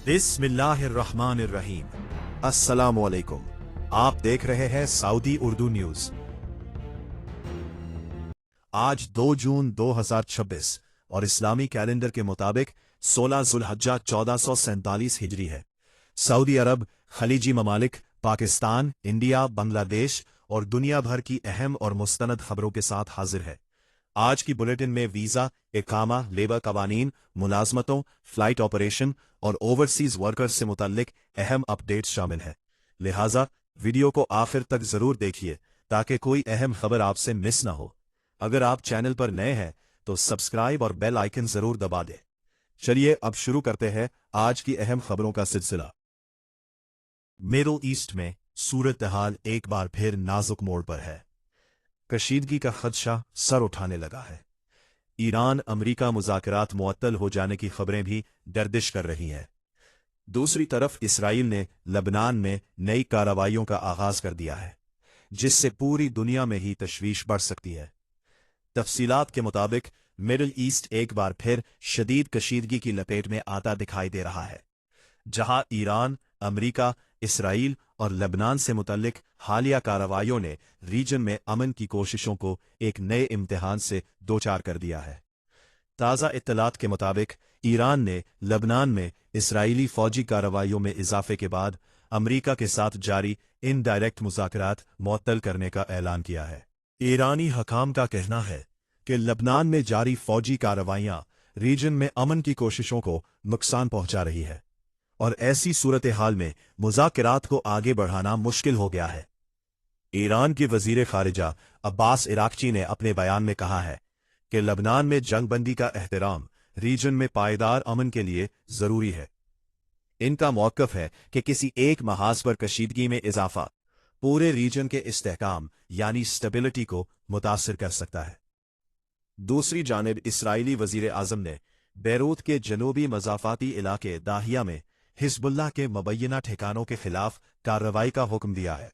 बिस्मिल्लाहिर्रहमानिर्रहीम। अस्सलाम वालेकुम। आप देख रहे हैं सऊदी उर्दू न्यूज। आज 2 जून 2026 और इस्लामी कैलेंडर के मुताबिक 16 जुल्हज्जा 1447 हिजरी है। सऊदी अरब, खलीजी ममालिक, पाकिस्तान, इंडिया, बांग्लादेश और दुनिया भर की अहम और मुस्तनद खबरों के साथ हाजिर है। आज की बुलेटिन में वीज़ा, इकामा, लेबर कवानीन, मुलाजमतों, फ्लाइट ऑपरेशन और ओवरसीज वर्कर्स से मुतल्लिक अहम अपडेट्स शामिल हैं। लिहाजा वीडियो को आखिर तक जरूर देखिए ताकि कोई अहम खबर आपसे मिस ना हो। अगर आप चैनल पर नए हैं तो सब्सक्राइब और बेल आइकन जरूर दबा दें। चलिए अब शुरू करते हैं आज की अहम खबरों का सिलसिला। मिडल ईस्ट में सूरत हाल एक बार फिर नाजुक मोड़ पर है। कशीदगी का खदशा सर उठाने लगा है। ईरान अमरीका मुज़ाकरात मुअत्तल हो जाने की खबरें भी गर्दिश कर रही हैं। दूसरी तरफ इसराइल ने लबनान में नई कार्रवाइयों का आगाज कर दिया है, जिससे पूरी दुनिया में ही तशवीश बढ़ सकती है। तफसीलात के मुताबिक मिडल ईस्ट एक बार फिर शदीद कशीदगी की लपेट में आता दिखाई दे रहा है, जहां ईरान, अमरीका, इसराइल और लबनान से मुतल्लिक हालिया कार्रवाइयों ने रीजन में अमन की कोशिशों को एक नए इम्तिहान से दोचार कर दिया है। ताज़ा इत्तलात के मुताबिक ईरान ने लबनान में इसराइली फौजी कार्रवाइयों में इजाफे के बाद अमरीका के साथ जारी इनडायरेक्ट मुज़ाकरात मुअत्तल करने का ऐलान किया है। ईरानी हकाम का कहना है कि लबनान में जारी फौजी कार्रवाइयां रीजन में अमन की कोशिशों को नुकसान पहुंचा रही है और ऐसी सूरत हाल में मुज़ाकरात को आगे बढ़ाना मुश्किल हो गया है। ईरान के वजीर खारिजा अब्बास इराक्ची ने अपने बयान में कहा है कि लबनान में जंगबंदी का एहतराम रीजन में पायदार अमन के लिए जरूरी है। इनका मौक़िफ़ है कि किसी एक महाज पर कशीदगी में इजाफा पूरे रीजन के इस्तेहकाम यानी स्टेबिलिटी को मुतासिर कर सकता है। दूसरी जानिब इसराइली वजीर आज़म ने बैरूत के जनूबी मज़ाफ़ाती इलाके दाहिया में हिज़्बुल्लाह के मुबैना ठिकानों के खिलाफ कार्रवाई का हुक्म दिया है।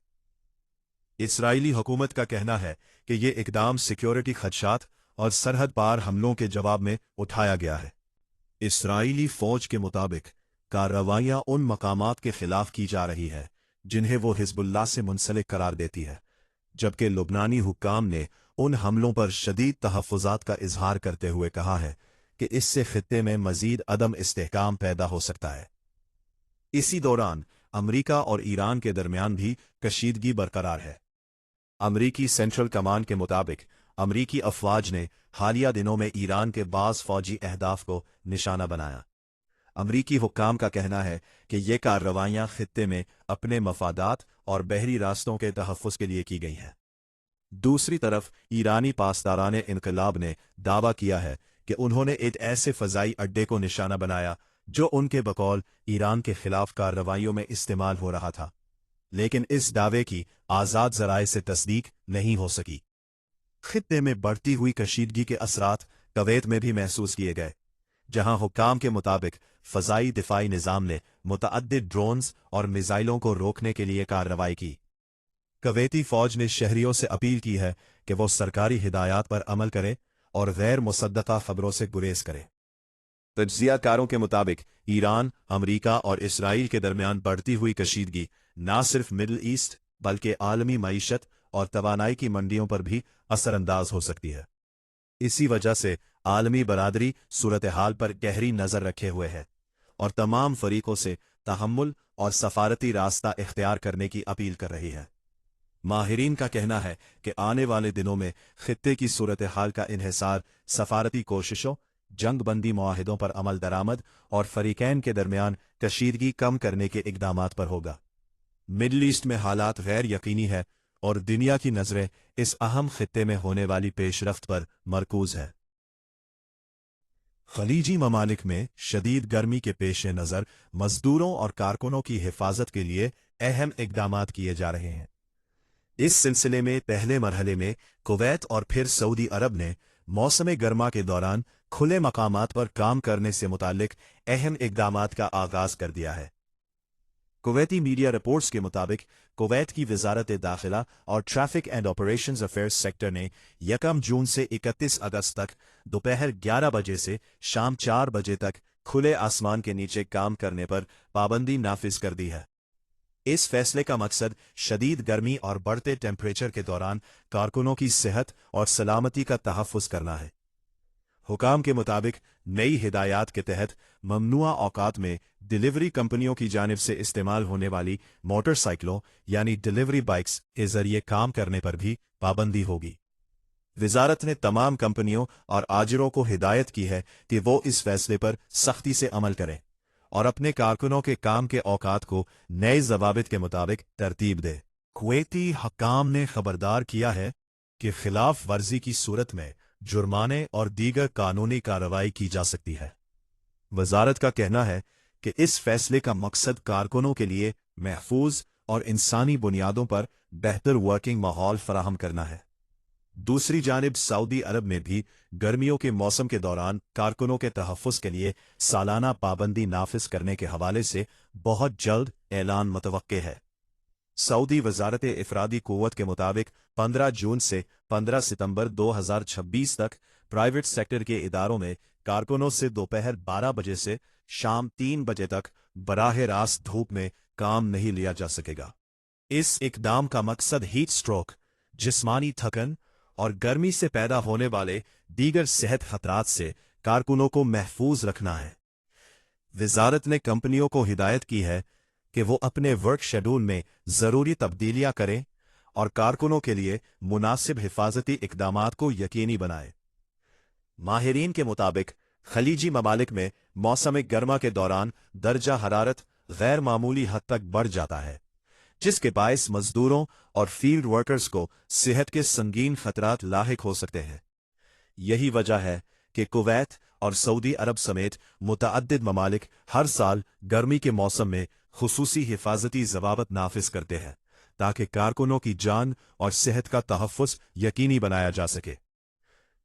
इसराइली हुकूमत का कहना है कि ये इकदाम सिक्योरिटी खदशात और सरहद पार हमलों के जवाब में उठाया गया है। इसराइली फौज के मुताबिक कार्रवाइयां उन मकामात के खिलाफ की जा रही है जिन्हें वो हिज़्बुल्लाह से मुंसलिक करार देती है, जबकि लुबनानी हुक्काम ने उन हमलों पर शदीद तहफ़्फ़ुज़ात का इजहार करते हुए कहा है कि इससे खित्ते में मज़ीद अदम इस्तेहकाम पैदा हो सकता है। इसी दौरान अमरीका और ईरान के दरमियान भी कशीदगी बरकरार है। अमरीकी सेंट्रल कमांड के मुताबिक अमरीकी अफवाज ने हालिया दिनों में ईरान के बाज़ फौजी अहदाफ को निशाना बनाया। अमरीकी हुक्काम का कहना है कि ये कार्रवाइयां खित्ते में अपने मफादात और बहरी रास्तों के तहफ़्फ़ुज़ के लिए की गई हैं। दूसरी तरफ ईरानी पासदारान इनकलाब ने दावा किया है कि उन्होंने एक ऐसे फ़ज़ाई अड्डे को निशाना बनाया जो उनके बकौल ईरान के खिलाफ कार्रवाइयों में इस्तेमाल हो रहा था, लेकिन इस दावे की आज़ाद ज़राए से तस्दीक नहीं हो सकी। खित्ते में बढ़ती हुई कशीदगी के असरात कवैत में भी महसूस किए गए, जहां हुक्काम के मुताबिक फ़ज़ाई दिफ़ाई निज़ाम ने मुतअद्दिद ड्रोन्स और मिसाइलों को रोकने के लिए कार्रवाई की। कवैती फ़ौज ने शहरियों से अपील की है कि वो सरकारी हिदायत पर अमल करें और गैर मुसद्दक़ा ख़बरों से गुरेज करें। तज्ज़ियाकारों के मुताबिक ईरान, अमरीका और इसराइल के दरमियान बढ़ती हुई कशीदगी न सिर्फ मिडल ईस्ट बल्कि आलमी मईशत और तवानाई की मंडियों पर भी असरअंदाज हो सकती है। इसी वजह से आलमी बरादरी सूरत हाल पर गहरी नज़र रखे हुए है और तमाम फरीकों से तहम्मुल और सफारती रास्ता इख्तियार करने की अपील कर रही है। माहिरीन का कहना है कि आने वाले दिनों में खित्ते की सूरत हाल का इन्हिसार सफारती कोशिशों, जंगबंदी मुआहिदों पर अमल दरामद और फरीकैन के दरमियान कशीदगी कम करने के इक़दामात पर होगा। मिडल ईस्ट में हालात गैर यकीनी है और दुनिया की नज़रें इस अहम खित्ते में होने वाली पेशरफ्त पर मरकूज है। खलीजी ममालिक में शदीद गर्मी के पेश नज़र मजदूरों और कारकुनों की हिफाजत के लिए अहम इक़दामात किए जा रहे हैं। इस सिलसिले में पहले मरहले में कुवैत और फिर सऊदी अरब ने मौसम गर्मा के दौरान खुले मकामात पर काम करने से मुतालिक अहम इक़दामात का आगाज कर दिया है। कुवैती मीडिया रिपोर्ट्स के मुताबिक कुवैत की वजारत दाखिला और traffic and operations affairs sector ने 1 जून से 31 अगस्त तक दोपहर 11 बजे से शाम 4 बजे तक खुले आसमान के नीचे काम करने पर पाबंदी नाफिज कर दी है। इस फैसले का मकसद शदीद गर्मी और बढ़ते टेम्परेचर के दौरान कारकुनों की सेहत और सलामती का तहफ़्फ़ुज़ करना है। हुकाम के मुताबिक नई हिदायत के तहत ममनुआ औकात में डिलीवरी कंपनियों की जानिब से इस्तेमाल होने वाली मोटरसाइकिलों यानी डिलीवरी बाइक्स के जरिए काम करने पर भी पाबंदी होगी। वजारत ने तमाम कंपनियों और आजिरों को हिदायत की है कि वो इस फैसले पर सख्ती से अमल करें और अपने कारकुनों के काम के औकात को नए जवाबित के मुताबिक तरतीब दे। कुवैती हकाम ने खबरदार किया है कि खिलाफ वर्जी की सूरत में जुर्माने और दीगर कानूनी कार्रवाई की जा सकती है। वजारत का कहना है कि इस फैसले का मकसद कारकुनों के लिए महफूज और इंसानी बुनियादों पर बेहतर वर्किंग माहौल फराहम करना है। दूसरी जानिब सऊदी अरब में भी गर्मियों के मौसम के दौरान कारकुनों के तहफ़्फ़ुज़ के लिए सालाना पाबंदी नाफिज करने के हवाले से बहुत जल्द ऐलान मुतवक्के है। सऊदी वजारत इफरादी कुव्वत के मुताबिक 15 जून से 15 सितंबर 2026 तक प्राइवेट सेक्टर के इदारों में कारकुनों से दोपहर 12 बजे से शाम 3 बजे तक बराह रास्त धूप में काम नहीं लिया जा सकेगा। इस इकदाम का मकसद हीट स्ट्रोक, जिस्मानी थकन और गर्मी से पैदा होने वाले दीगर सेहत खतरात से कारकुनों को महफूज रखना है। वजारत ने कंपनियों को हिदायत की है कि वो अपने वर्क शेड्यूल में ज़रूरी तब्दीलियां करें और कारकुनों के लिए मुनासिब हिफाजती इकदामात को यकीनी बनाएं। माहिरीन के मुताबिक खलीजी ममालिक में मौसम गर्मा के दौरान दर्जा हरारत गैर मामूली हद तक बढ़ जाता है, जिसके बायस मजदूरों और फील्ड वर्कर्स को सेहत के संगीन खतरात लाहिक हो सकते हैं। यही वजह है कि कुवैत और सऊदी अरब समेत मुतअद्दिद ममालिक हर साल गर्मी के मौसम में खुसूसी हिफाजती ज़वाबित नाफिज करते हैं ताकि कारकुनों की जान और सेहत का तहफ़्फ़ुज़ यकीनी बनाया जा सके।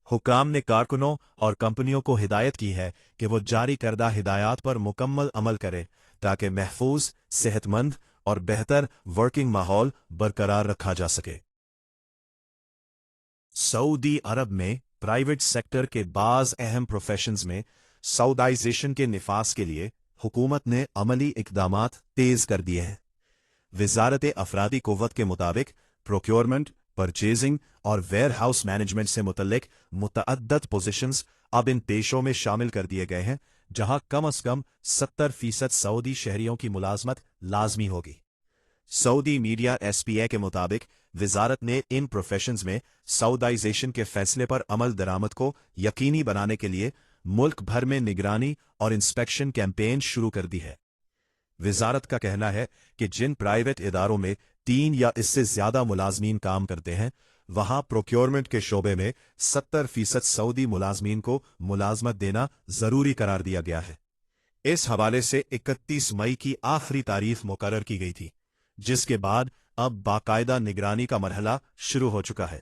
हुकाम ने कारकुनों और कंपनियों को हिदायत की है कि वो जारी करदा हिदायत पर मुकम्मल अमल करें ताकि महफूज, सेहतमंद और बेहतर वर्किंग माहौल बरकरार रखा जा सके। सऊदी अरब में प्राइवेट सेक्टर के बाज़ अहम प्रोफेशंस में सऊदाइजेशन के निफास के लिए हुकूमत ने अमली इकदामात तेज कर दिए हैं। वजारत अफरादी कुव्वत के मुताबिक प्रोक्योरमेंट, परचेजिंग और वेयर हाउस मैनेजमेंट से मुतल्लिक मुतअद्दद पोजीशंस अब इन पेशों में शामिल कर दिए गए हैं, जहां कम अज कम 70% सऊदी शहरियों की मुलाजमत लाजमी होगी। सऊदी मीडिया SPA के मुताबिक वजारत ने इन प्रोफेशंस में सऊदाइजेशन के फैसले पर अमल दरामद को यकीनी बनाने के लिए मुल्क भर में निगरानी और इंस्पेक्शन कैंपेन शुरू कर दी है। वजारत का कहना है कि जिन प्राइवेट इदारों में 3 या इससे ज्यादा मुलाजमीन काम करते हैं, वहां प्रोक्योरमेंट के शोबे में 70% सऊदी मुलाजमीन को मुलाजमत देना जरूरी करार दिया गया है। इस हवाले से 31 मई की आखिरी तारीख मुकर्रर की गई थी, जिसके बाद अब बाकायदा निगरानी का मरहला शुरू हो चुका है।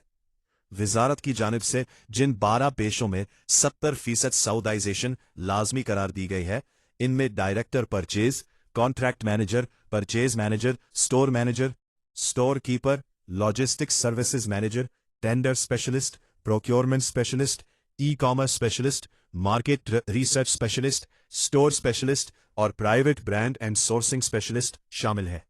वजारत की जानिब से जिन 12 पेशों में 70% सऊदाइजेशन लाजमी करार दी गई है, इनमें director purchase, contract manager, purchase manager, store manager, store keeper, logistics services manager, tender specialist, procurement specialist, e commerce specialist, market research specialist, store specialist और private brand and sourcing specialist शामिल है।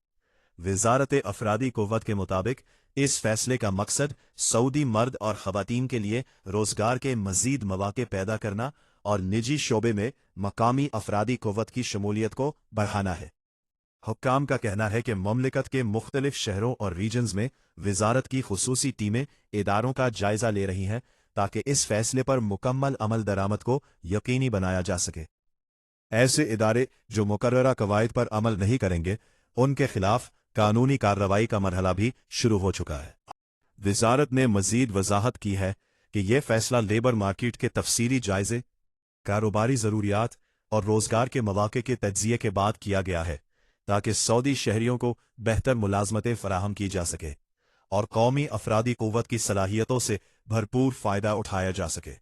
वजारत अफरादी कुव्वत के मुताबिक इस फैसले का मकसद सऊदी मर्द और खवातीन के लिए रोजगार के मजीद मौके पैदा करना और निजी शोबे में मकामी अफरादी कुव्वत की शमूलियत को बढ़ाना है। हुक्काम का कहना है कि ममलिकत के मुख्तलिफ शहरों और रीजन्स में वजारत की खुसूसी टीमें इदारों का जायजा ले रही हैं ताकि इस फैसले पर मुकम्मल अमल दरामद को यकीनी बनाया जा सके। ऐसे इदारे जो मुकर्ररा कवायद पर अमल नहीं करेंगे, उनके खिलाफ कानूनी कार्रवाई का मरहला भी शुरू हो चुका है। वजारत ने मजीद वजाहत की है कि यह फैसला लेबर मार्केट के तफसीली जायजे, कारोबारी ज़रूरियात और रोजगार के मौके के तज्जिये के बाद किया गया है ताकि सऊदी शहरियों को बेहतर मुलाजमतें फराहम की जा सके और कौमी अफरादी कुव्वत की सलाहियतों से भरपूर फ़ायदा उठाया जा सके।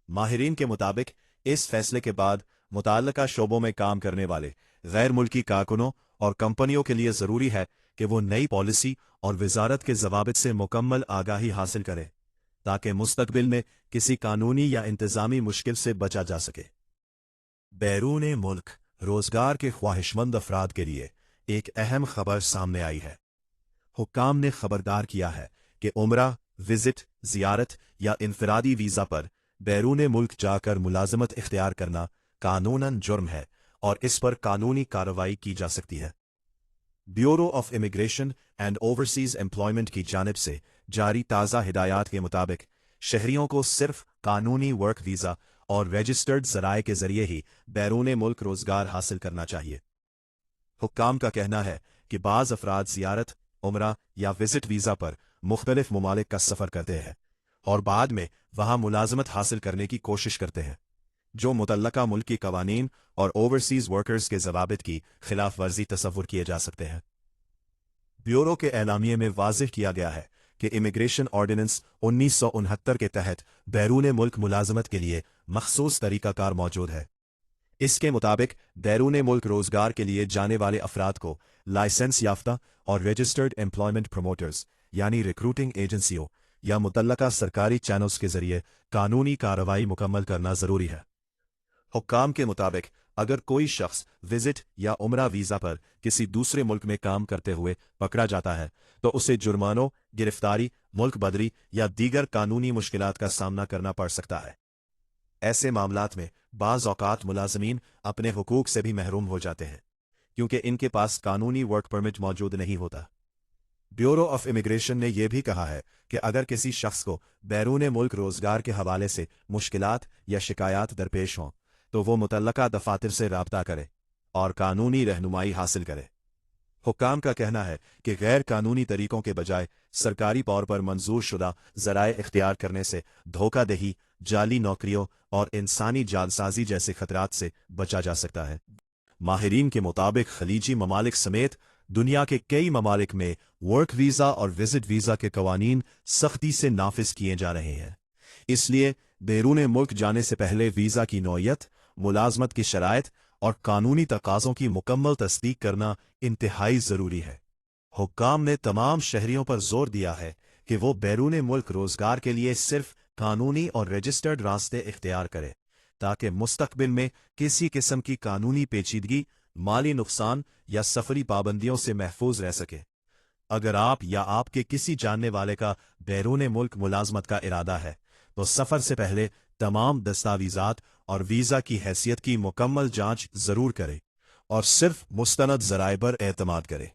माहिरीन के मुताबिक इस फैसले के बाद मुताल्लिका शोबों में काम करने वाले गैर मुल्की कारकुनों और कंपनियों के लिए ज़रूरी है कि वो नई पॉलिसी और वजारत के ज़वाबित से मुकम्मल आगाही हासिल करें ताकि मुस्तकबिल में किसी कानूनी या इंतज़ामी मुश्किल से बचा जा सके। बैरून मुल्क रोजगार के ख्वाहिशमंद अफराद के लिए एक अहम खबर सामने आई है। हुक्काम ने खबरदार किया है कि उम्रा, विजिट, जियारत या इनफरादी वीज़ा पर बैरून मुल्क जाकर मुलाजमत इख्तियार करना कानूनन जुर्म है और इस पर कानूनी कार्रवाई की जा सकती है। Bureau of immigration and overseas employment की जानिब से जारी ताज़ा हिदायत के मुताबिक शहरियों को सिर्फ कानूनी वर्क वीज़ा और रजिस्टर्ड ज़राए के जरिए ही बैरून मुल्क रोजगार हासिल करना चाहिए। हुक्काम का कहना है कि बाज़ अफराद ज़ियारत, उम्रा या विजिट वीज़ा पर मुख्तलिफ ममालिक का सफ़र करते हैं और बाद में वहाँ मुलाजमत हासिल करने की कोशिश करते हैं, जो मुतल्लका मुल्क की कवानीन और ओवरसीज़ वर्कर्स के ज़वाबित की खिलाफ वर्जी तसव्वुर किए जा सकते हैं। ब्यूरो के एलामिये में वाज़ेह किया गया है कि इमिग्रेशन ऑर्डिनेंस 1969 के तहत बैरून मुल्क मुलाजमत के लिए मखसूस तरीकाकार मौजूद है। इसके मुताबिक बैरून मुल्क रोजगार के लिए जाने वाले अफराद को लाइसेंस याफ्ता और रजिस्टर्ड एम्प्लॉयमेंट प्रमोटर्स यानी रिक्रूटिंग एजेंसियों या मुतल्लका सरकारी चैनल्स के जरिए कानूनी कार्रवाई मुकम्मल करना जरूरी है। हुक्काम के मुताबिक अगर कोई शख्स विजिट या उम्रा वीज़ा पर किसी दूसरे मुल्क में काम करते हुए पकड़ा जाता है तो उसे जुर्मानों, गिरफ्तारी, मुल्क बदरी या दीगर कानूनी मुश्किलात का सामना करना पड़ सकता है। ऐसे मामलात में बाज़ औक़ात मुलाजमीन अपने हुकूक से भी महरूम हो जाते हैं क्योंकि इनके पास कानूनी वर्क परमिट मौजूद नहीं होता। ब्यूरो ऑफ इमिग्रेशन ने यह भी कहा है कि अगर किसी शख्स को बैरून मुल्क रोजगार के हवाले से मुश्किलात या शिकायत दरपेश हों तो वो मुतल्लका दफातर से राब्ता करे और कानूनी रहनुमाई हासिल करे। हुक्काम का कहना है कि गैर कानूनी तरीकों के बजाय सरकारी तौर पर मंजूर शुदा ज़राए इख्तियार करने से धोखादही, जाली नौकरियों और इंसानी जालसाजी जैसे खतरात से बचा जा सकता है। माहिरीन के मुताबिक खलीजी ममालिक समेत दुनिया के कई ममालिक में वर्क वीज़ा और विजिट वीज़ा के कवानीन सख्ती से नाफिज किए जा रहे हैं। इसलिए बैरून मुल्क जाने से पहले वीज़ा की नौयत, मुलाजमत की शराइत और कानूनी तकाज़ों की मुकम्मल तस्दीक करना इंतहाई ज़रूरी है। हुक्काम ने तमाम शहरियों पर जोर दिया है कि वो बैरून मुल्क रोजगार के लिए सिर्फ कानूनी और रजिस्टर्ड रास्ते इख्तियार करें ताकि मुस्तकबिल में किसी किस्म की कानूनी पेचीदगी, माली नुकसान या सफरी पाबंदियों से महफूज रह सके। अगर आप या आपके किसी जानने वाले का बैरून मुल्क मुलाजमत का इरादा है तो सफ़र से पहले तमाम दस्तावेज़ात और वीज़ा की हैसियत की मुकम्मल जांच ज़रूर करें और सिर्फ मुस्तनद ज़राए पर एतमाद करें।